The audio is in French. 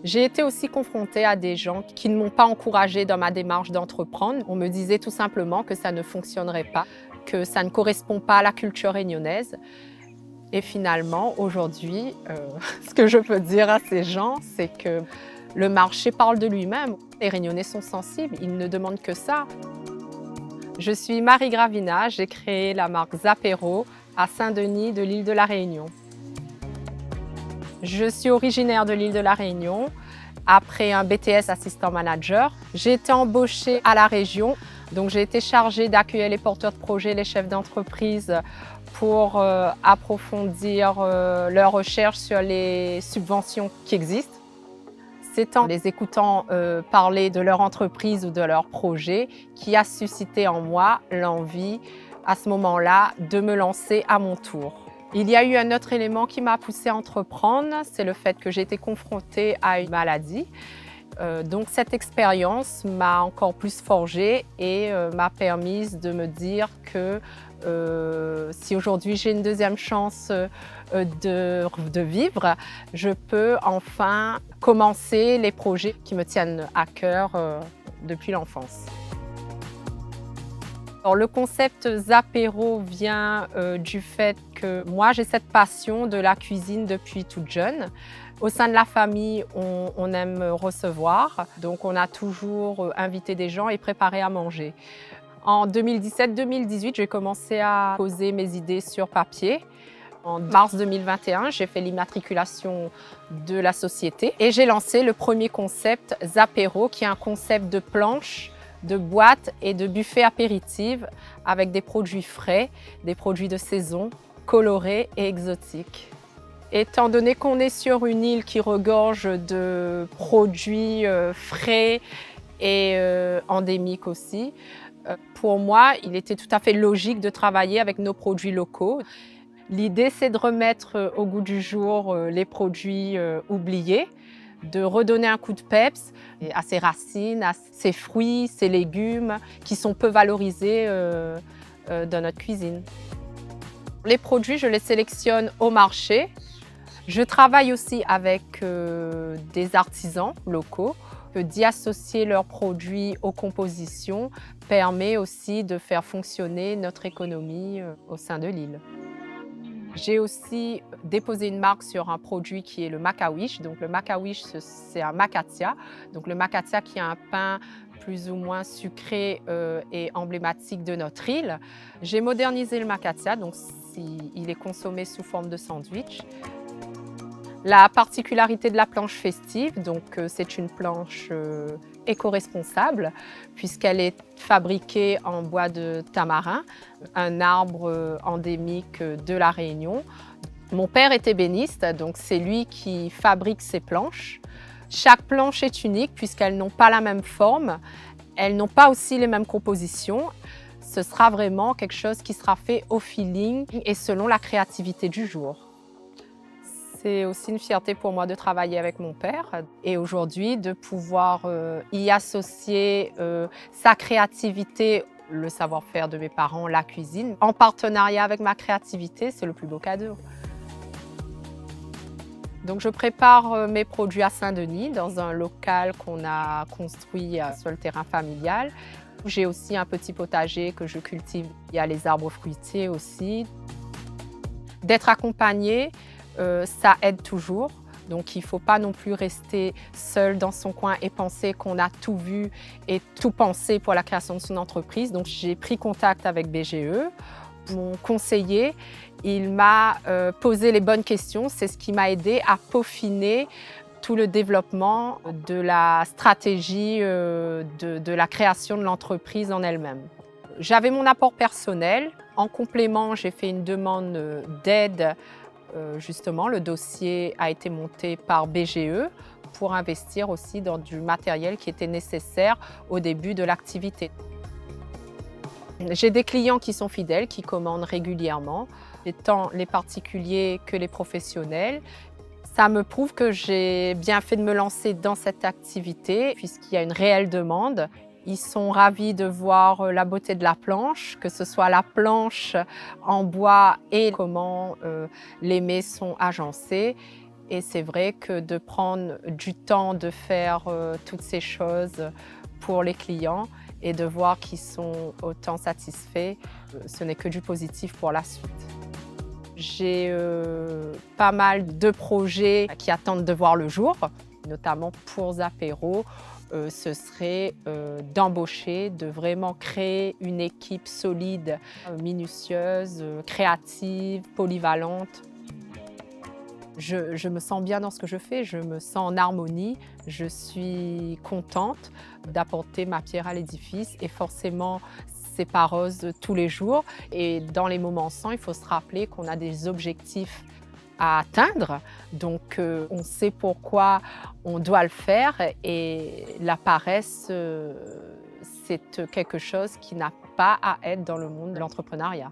J'ai été aussi confrontée à des gens qui ne m'ont pas encouragée dans ma démarche d'entreprendre. On me disait tout simplement que ça ne fonctionnerait pas, que ça ne correspond pas à la culture réunionnaise. Et finalement, aujourd'hui, ce que je peux dire à ces gens, c'est que le marché parle de lui-même. Les Réunionnais sont sensibles, ils ne demandent que ça. Je suis Marie Gravina, j'ai créé la marque Zapero à Saint-Denis de l'île de la Réunion. Je suis originaire de l'île de la Réunion. Après un BTS assistant manager, j'ai été embauchée à la région. Donc j'ai été chargée d'accueillir les porteurs de projets, les chefs d'entreprise pour approfondir leurs recherches sur les subventions qui existent. C'est en les écoutant parler de leur entreprise ou de leur projet qui a suscité en moi l'envie, à ce moment-là, de me lancer à mon tour. Il y a eu un autre élément qui m'a poussée à entreprendre, c'est le fait que j'ai été confrontée à une maladie. Donc cette expérience m'a encore plus forgée et m'a permis de me dire que si aujourd'hui j'ai une deuxième chance de vivre, je peux enfin commencer les projets qui me tiennent à cœur depuis l'enfance. Alors, le concept Zapero vient du fait que moi j'ai cette passion de la cuisine depuis toute jeune. Au sein de la famille, on aime recevoir, donc on a toujours invité des gens et préparé à manger. En 2017-2018, j'ai commencé à poser mes idées sur papier. En mars 2021, j'ai fait l'immatriculation de la société et j'ai lancé le premier concept Zapero, qui est un concept de planche, de boîte et de buffet apéritif avec des produits frais, des produits de saison, colorés et exotiques. Étant donné qu'on est sur une île qui regorge de produits frais et endémiques aussi, pour moi, il était tout à fait logique de travailler avec nos produits locaux. L'idée, c'est de remettre au goût du jour les produits oubliés, de redonner un coup de peps à ces racines, à ces fruits, ces légumes qui sont peu valorisés dans notre cuisine. Les produits, je les sélectionne au marché. Je travaille aussi avec des artisans locaux. D'y associer leurs produits aux compositions permet aussi de faire fonctionner notre économie au sein de l'île. J'ai aussi déposé une marque sur un produit qui est le macawish. Donc le macawish, c'est un macatia. Donc le macatia qui est un pain plus ou moins sucré et emblématique de notre île. J'ai modernisé le macatia, donc il est consommé sous forme de sandwich. La particularité de la planche festive, donc c'est une planche éco-responsable puisqu'elle est fabriquée en bois de tamarin, un arbre endémique de la Réunion. Mon père est ébéniste, donc c'est lui qui fabrique ces planches. Chaque planche est unique puisqu'elles n'ont pas la même forme, elles n'ont pas aussi les mêmes compositions. Ce sera vraiment quelque chose qui sera fait au feeling et selon la créativité du jour. C'est aussi une fierté pour moi de travailler avec mon père et aujourd'hui de pouvoir y associer sa créativité, le savoir-faire de mes parents, la cuisine, en partenariat avec ma créativité, c'est le plus beau cadeau. Donc je prépare mes produits à Saint-Denis dans un local qu'on a construit sur le terrain familial. J'ai aussi un petit potager que je cultive. Il y a les arbres fruitiers aussi. D'être accompagnée, ça aide toujours. Donc il ne faut pas non plus rester seul dans son coin et penser qu'on a tout vu et tout pensé pour la création de son entreprise. Donc j'ai pris contact avec BGE. Mon conseiller, il m'a posé les bonnes questions. C'est ce qui m'a aidé à peaufiner tout le développement de la stratégie de la création de l'entreprise en elle-même. J'avais mon apport personnel. En complément, j'ai fait une demande d'aide. Justement, le dossier a été monté par BGE pour investir aussi dans du matériel qui était nécessaire au début de l'activité. J'ai des clients qui sont fidèles, qui commandent régulièrement, tant les particuliers que les professionnels. Ça me prouve que j'ai bien fait de me lancer dans cette activité puisqu'il y a une réelle demande. Ils sont ravis de voir la beauté de la planche, que ce soit la planche en bois et comment les mets sont agencés. Et c'est vrai que de prendre du temps de faire toutes ces choses pour les clients et de voir qu'ils sont autant satisfaits, ce n'est que du positif pour la suite. J'ai pas mal de projets qui attendent de voir le jour, notamment pour Zapero. Ce serait d'embaucher, de vraiment créer une équipe solide, minutieuse, créative, polyvalente. Je me sens bien dans ce que je fais, je me sens en harmonie, je suis contente d'apporter ma pierre à l'édifice et forcément c'est pas rose tous les jours et dans les moments sans, il faut se rappeler qu'on a des objectifs à atteindre, donc on sait pourquoi on doit le faire et la paresse, c'est quelque chose qui n'a pas à être dans le monde de l'entrepreneuriat.